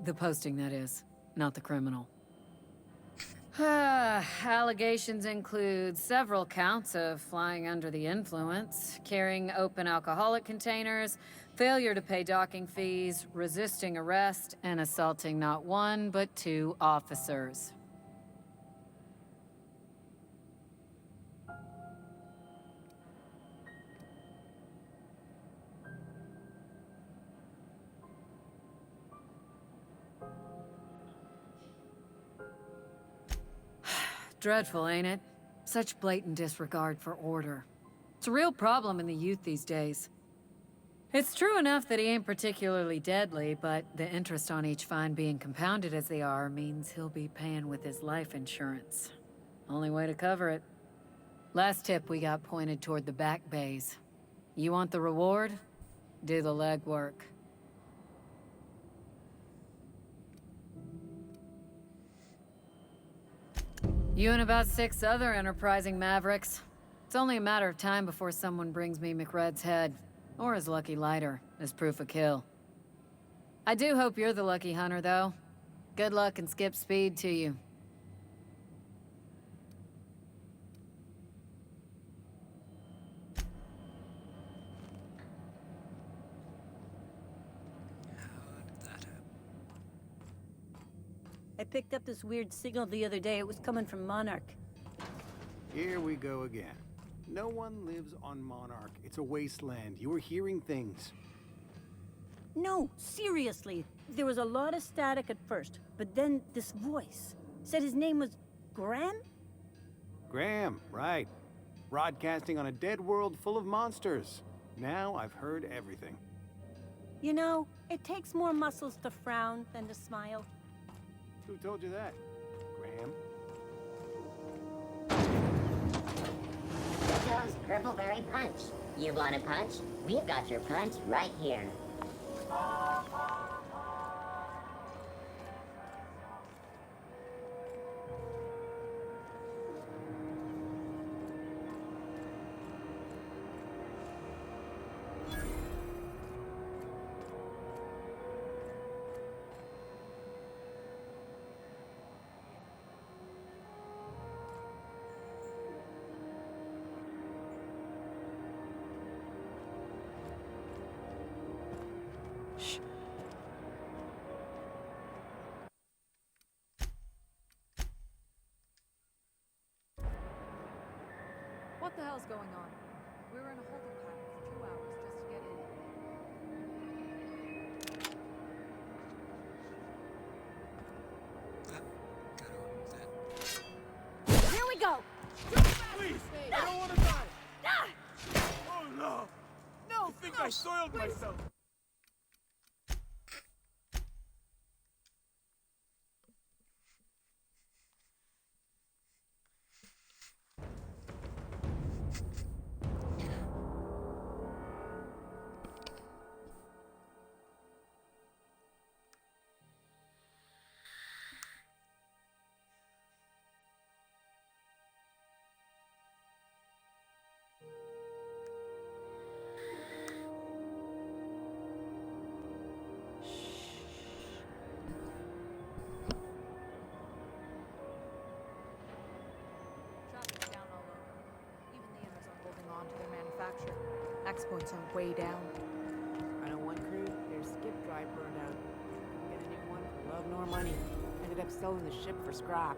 The posting, that is, not the criminal. Allegations include several counts of flying under the influence, carrying open alcoholic containers, failure to pay docking fees, resisting arrest, and assaulting not one but two officers. Dreadful, ain't it? Such blatant disregard for order. It's a real problem in the youth these days. It's true enough that he ain't particularly deadly, but the interest on each fine being compounded as they are means he'll be paying with his life insurance. Only way to cover it. Last tip we got pointed toward the back bays. You want the reward? Do the legwork. You and about 6 other enterprising mavericks. It's only a matter of time before someone brings me McRed's head, or his lucky lighter, as proof of kill. I do hope you're the lucky hunter, though. Good luck and skip speed to you. I picked up this weird signal the other day. It was coming from Monarch. Here we go again. No one lives on Monarch. It's a wasteland. You were hearing things. No, seriously. There was a lot of static at first, but then this voice said his name was Graham? Graham, right. Broadcasting on a dead world full of monsters. Now I've heard everything. You know, it takes more muscles to frown than to smile. Who told you that, Graham? Joe's Purpleberry Punch. You want a punch? We've got your punch right here. What the hell's going on? We were in a holding pattern for 2 hours just to get in. Here we go! Please! I don't want to die! Oh no! No! I think I soiled myself! Traffic's down all over. Even the others are holding on to their manufacture. Exports are way down. I know one crew, their skip drive burned out. Couldn't get a new one for love nor money. Ended up selling the ship for scrap.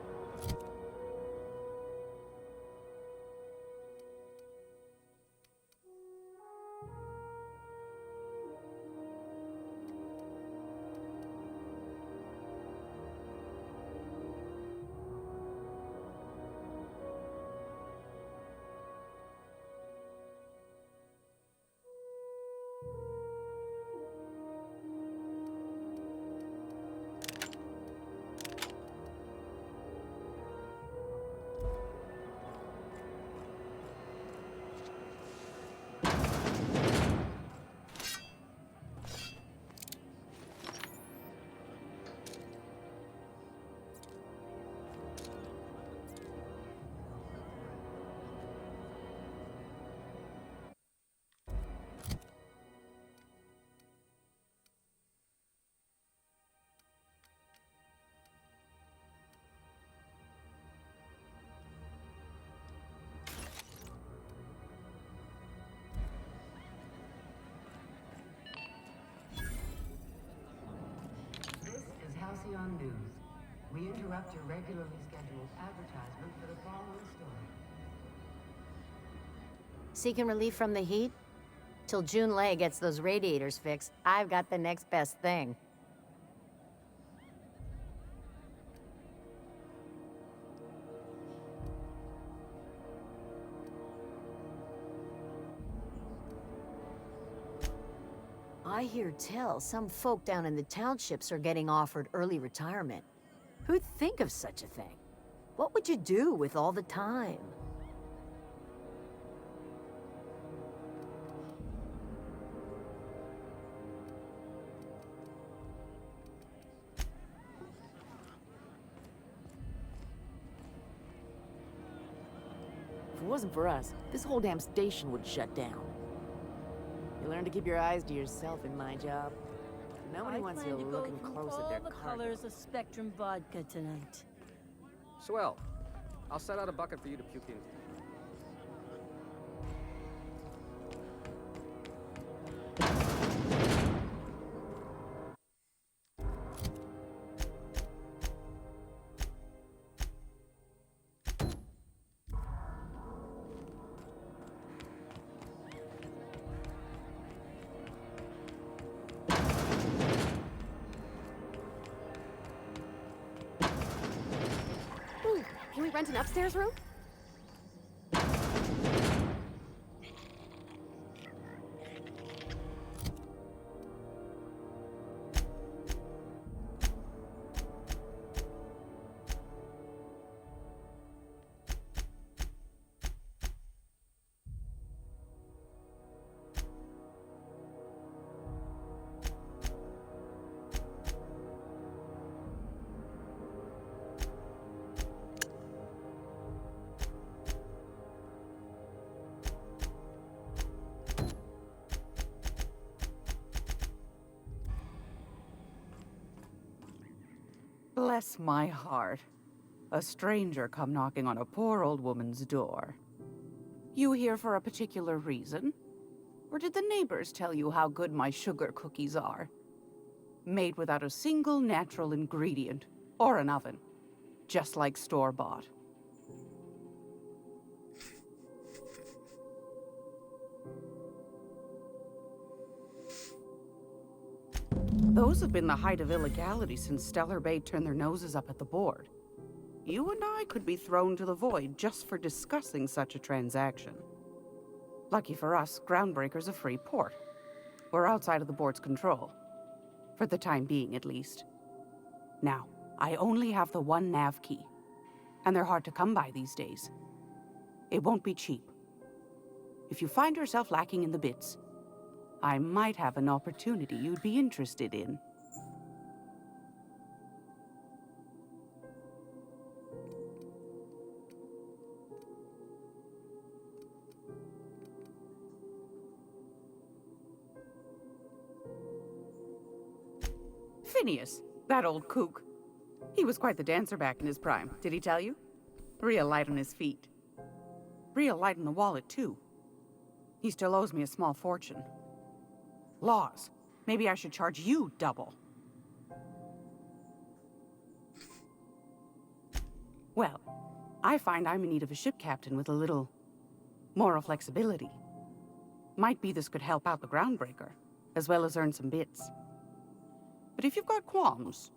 Halcyon News. We interrupt your regularly scheduled advertisement for the following story. Seeking relief from the heat? Till June Lay gets those radiators fixed, I've got the next best thing. I hear tell some folk down in the townships are getting offered early retirement. Who'd think of such a thing? What would you do with all the time? wasn't for us, this whole damn station would shut down. You learn to keep your eyes to yourself in my job. Nobody wants you looking close at their all the cargo. colors of Spectrum vodka tonight. Swell. I'll set out a bucket for you to puke into. Ooh, can we rent an upstairs room? Bless my heart. A stranger come knocking on a poor old woman's door. You here for a particular reason? Or did the neighbors tell you how good my sugar cookies are? Made without a single natural ingredient, or an oven. Just like store-bought. Those have been the height of illegality since Stellar Bay turned their noses up at the board. You and I could be thrown to the void just for discussing such a transaction. Lucky for us, Groundbreaker's a free port. We're outside of the board's control. For the time being, at least. Now, I only have the one nav key. And they're hard to come by these days. It won't be cheap. If you find yourself lacking in the bits, I might have an opportunity you'd be interested in. Phineas, that old kook. He was quite the dancer back in his prime, did he tell you? Real light on his feet. Real light in the wallet, too. He still owes me a small fortune. Laws. Maybe I should charge you double. Well, I find I'm in need of a ship captain with a little moral flexibility. Might be this could help out the Groundbreaker, as well as earn some bits. But if you've got qualms...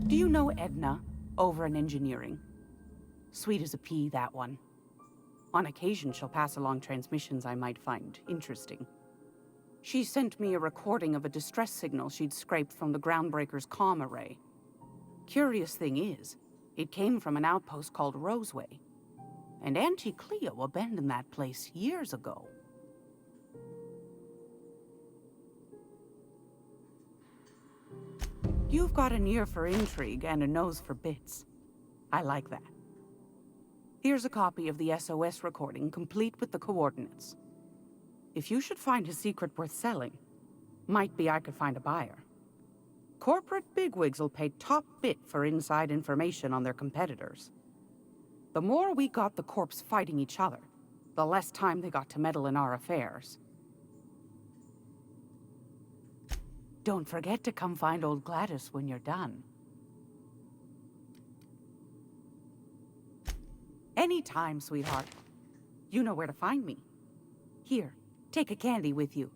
Do you know Edna, over in engineering? Sweet as a pea, that one. On occasion, she'll pass along transmissions I might find interesting. She sent me a recording of a distress signal she'd scraped from the Groundbreaker's comm array. Curious thing is, it came from an outpost called Roseway. And Auntie Cleo abandoned that place years ago. You've got an ear for intrigue and a nose for bits. I like that. Here's a copy of the SOS recording, complete with the coordinates. If you should find a secret worth selling, might be I could find a buyer. Corporate bigwigs will pay top bit for inside information on their competitors. The more we got the corps fighting each other, the less time they got to meddle in our affairs. Don't forget to come find old Gladys when you're done. Anytime, sweetheart. You know where to find me. Here, take a candy with you.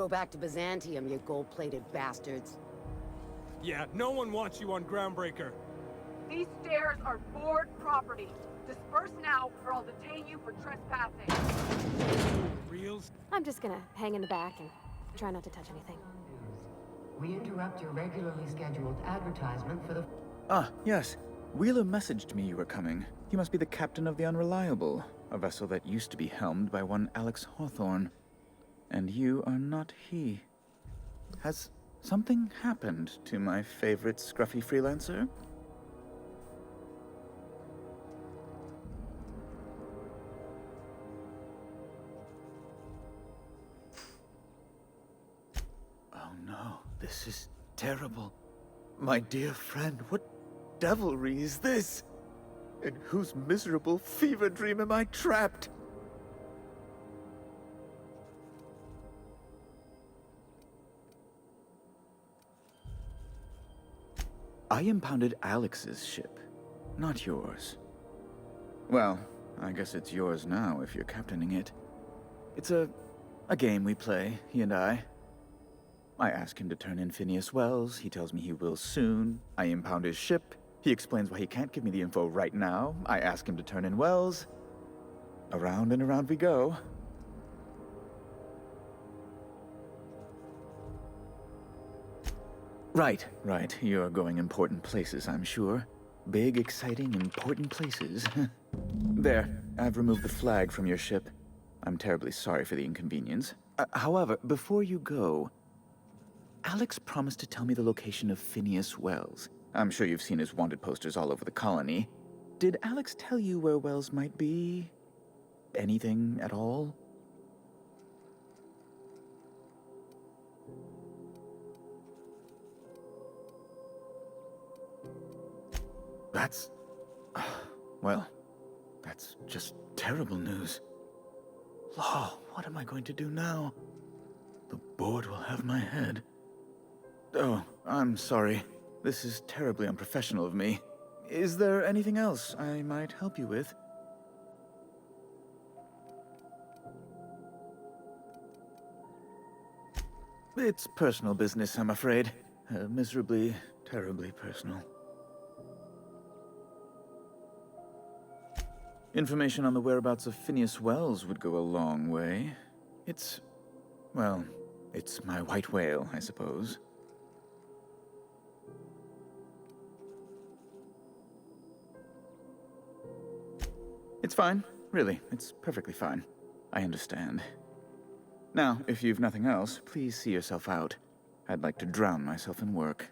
Go back to Byzantium, you gold-plated bastards. Yeah, no one wants you on Groundbreaker. These stairs are board property. Disperse now, or I'll detain you for trespassing. Reals? I'm just gonna hang in the back and try not to touch anything. We interrupt your regularly scheduled advertisement for the... Ah, yes. Wheeler messaged me you were coming. He must be the captain of the Unreliable, a vessel that used to be helmed by one Alex Hawthorne. And you are not he. Has something happened to my favorite scruffy freelancer? Oh no, this is terrible. My dear friend, what devilry is this? In whose miserable fever dream am I trapped? I impounded Alex's ship, not yours. Well, I guess it's yours now if you're captaining it. It's a game we play, he and I. I ask him to turn in Phineas Wells, he tells me he will soon. I impound his ship, he explains why he can't give me the info right now. I ask him to turn in Wells. Around and around we go. Right. You're going important places, I'm sure. Big, exciting, important places. There, I've removed the flag from your ship. I'm terribly sorry for the inconvenience. However, before you go, Alex promised to tell me the location of Phineas Wells. I'm sure you've seen his wanted posters all over the colony. Did Alex tell you where Wells might be? Anything at all? That's... well, that's just terrible news. Law, what am I going to do now? The board will have my head. Oh, I'm sorry. This is terribly unprofessional of me. Is there anything else I might help you with? It's personal business, I'm afraid. Miserably, terribly personal. Information on the whereabouts of Phineas Wells would go a long way. Well, it's my white whale, I suppose. It's fine. Really, it's perfectly fine. I understand. Now, if you've nothing else, please see yourself out. I'd like to drown myself in work.